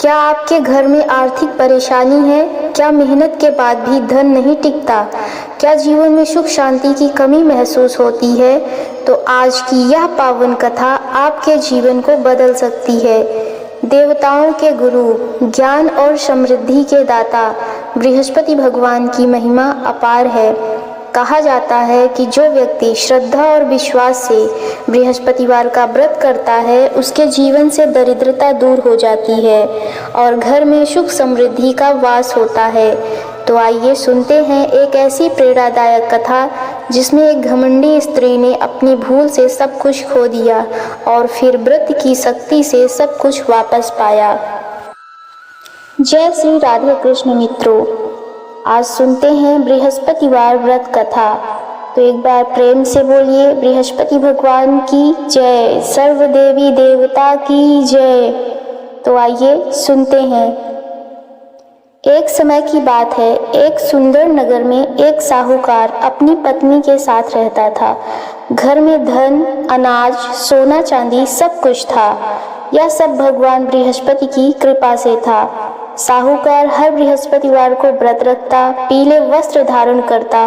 क्या आपके घर में आर्थिक परेशानी है? क्या मेहनत के बाद भी धन नहीं टिकता? क्या जीवन में सुख शांति की कमी महसूस होती है? तो आज की यह पावन कथा आपके जीवन को बदल सकती है। देवताओं के गुरु, ज्ञान और समृद्धि के दाता बृहस्पति भगवान की महिमा अपार है। कहा जाता है कि जो व्यक्ति श्रद्धा और विश्वास से बृहस्पतिवार का व्रत करता है, उसके जीवन से दरिद्रता दूर हो जाती है और घर में सुख समृद्धि का वास होता है। तो आइए सुनते हैं एक ऐसी प्रेरणादायक कथा जिसमें एक घमंडी स्त्री ने अपनी भूल से सब कुछ खो दिया और फिर व्रत की शक्ति से सब कुछ वापस पाया। जय श्री राधे कृष्ण मित्रों, आज सुनते हैं बृहस्पतिवार व्रत कथा। तो एक बार प्रेम से बोलिए बृहस्पति भगवान की जय, सर्व देवी देवता की जय। तो आइए सुनते हैं। एक समय की बात है, एक सुंदर नगर में एक साहूकार अपनी पत्नी के साथ रहता था। घर में धन, अनाज, सोना चांदी सब कुछ था। यह सब भगवान बृहस्पति की कृपा से था। साहूकार हर बृहस्पतिवार को व्रत रखता, पीले वस्त्र धारण करता,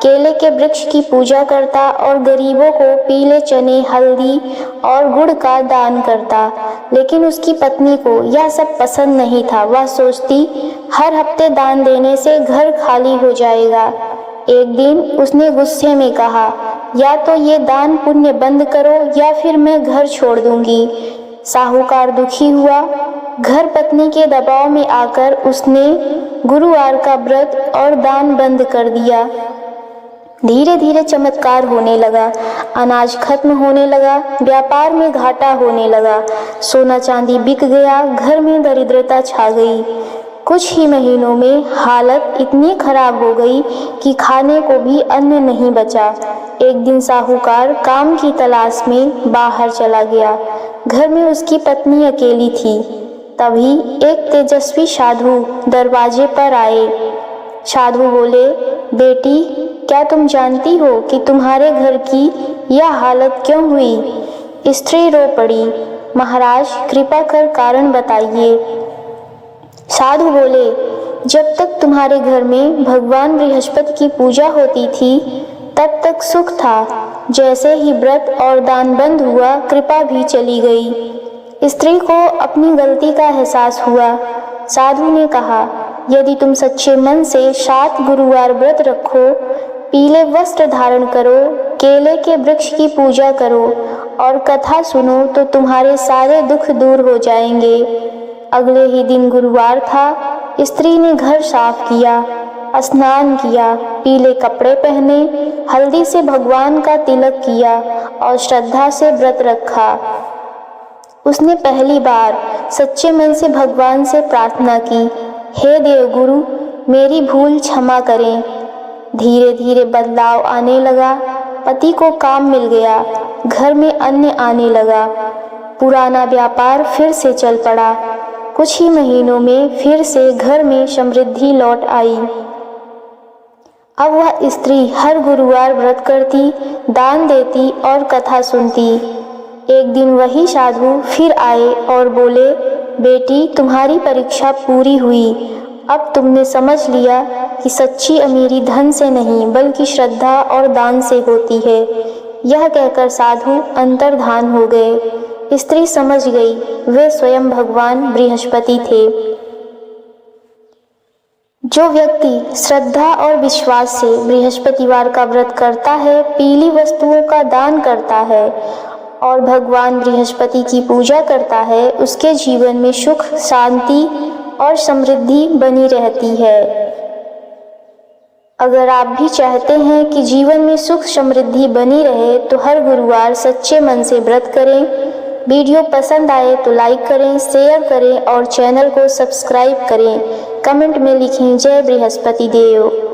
केले के वृक्ष की पूजा करता और गरीबों को पीले चने, हल्दी और गुड़ का दान करता। लेकिन उसकी पत्नी को यह सब पसंद नहीं था। वह सोचती, हर हफ्ते दान देने से घर खाली हो जाएगा। एक दिन उसने गुस्से में कहा, या तो ये दान पुण्य बंद करो या फिर मैं घर छोड़ दूंगी। साहूकार दुखी हुआ। घर पत्नी के दबाव में आकर उसने गुरुवार का व्रत और दान बंद कर दिया। धीरे धीरे चमत्कार होने लगा। अनाज खत्म होने लगा, व्यापार में घाटा होने लगा, सोना चांदी बिक गया, घर में दरिद्रता छा गई। कुछ ही महीनों में हालत इतनी खराब हो गई कि खाने को भी अन्न नहीं बचा। एक दिन साहूकार काम की तलाश में बाहर चला गया। घर में उसकी पत्नी अकेली थी। तभी एक तेजस्वी साधु दरवाजे पर आए। साधु बोले, बेटी, क्या तुम जानती हो कि तुम्हारे घर की यह हालत क्यों हुई? स्त्री रो पड़ी। महाराज, कृपा कर कारण बताइए। साधु बोले, जब तक तुम्हारे घर में भगवान बृहस्पति की पूजा होती थी तब तक सुख था। जैसे ही व्रत और दान बंद हुआ, कृपा भी चली गई। स्त्री को अपनी गलती का एहसास हुआ। साधु ने कहा, यदि तुम सच्चे मन से 7 गुरुवार व्रत रखो, पीले वस्त्र धारण करो, केले के वृक्ष की पूजा करो और कथा सुनो तो तुम्हारे सारे दुख दूर हो जाएंगे। अगले ही दिन गुरुवार था। स्त्री ने घर साफ किया, स्नान किया, पीले कपड़े पहने, हल्दी से भगवान का तिलक किया और श्रद्धा से व्रत रखा। उसने पहली बार सच्चे मन से भगवान से प्रार्थना की, हे देवगुरु, मेरी भूल क्षमा करें। धीरे धीरे बदलाव आने लगा। पति को काम मिल गया, घर में अन्न आने लगा, पुराना व्यापार फिर से चल पड़ा। कुछ ही महीनों में फिर से घर में समृद्धि लौट आई। अब वह स्त्री हर गुरुवार व्रत करती, दान देती और कथा सुनती। एक दिन वही साधु फिर आए और बोले, बेटी, तुम्हारी परीक्षा पूरी हुई। अब तुमने समझ लिया कि सच्ची अमीरी धन से नहीं बल्कि श्रद्धा और दान से होती है। यह कहकर साधु अंतर्धान हो गए। स्त्री समझ गई, वे स्वयं भगवान बृहस्पति थे। जो व्यक्ति श्रद्धा और विश्वास से बृहस्पतिवार का व्रत करता है, पीली वस्तुओं का दान करता है और भगवान बृहस्पति की पूजा करता है, उसके जीवन में सुख, शांति और समृद्धि बनी रहती है। अगर आप भी चाहते हैं कि जीवन में सुख समृद्धि बनी रहे तो हर गुरुवार सच्चे मन से व्रत करें। वीडियो पसंद आए तो लाइक करें, शेयर करें और चैनल को सब्सक्राइब करें। कमेंट में लिखें, जय बृहस्पति देव।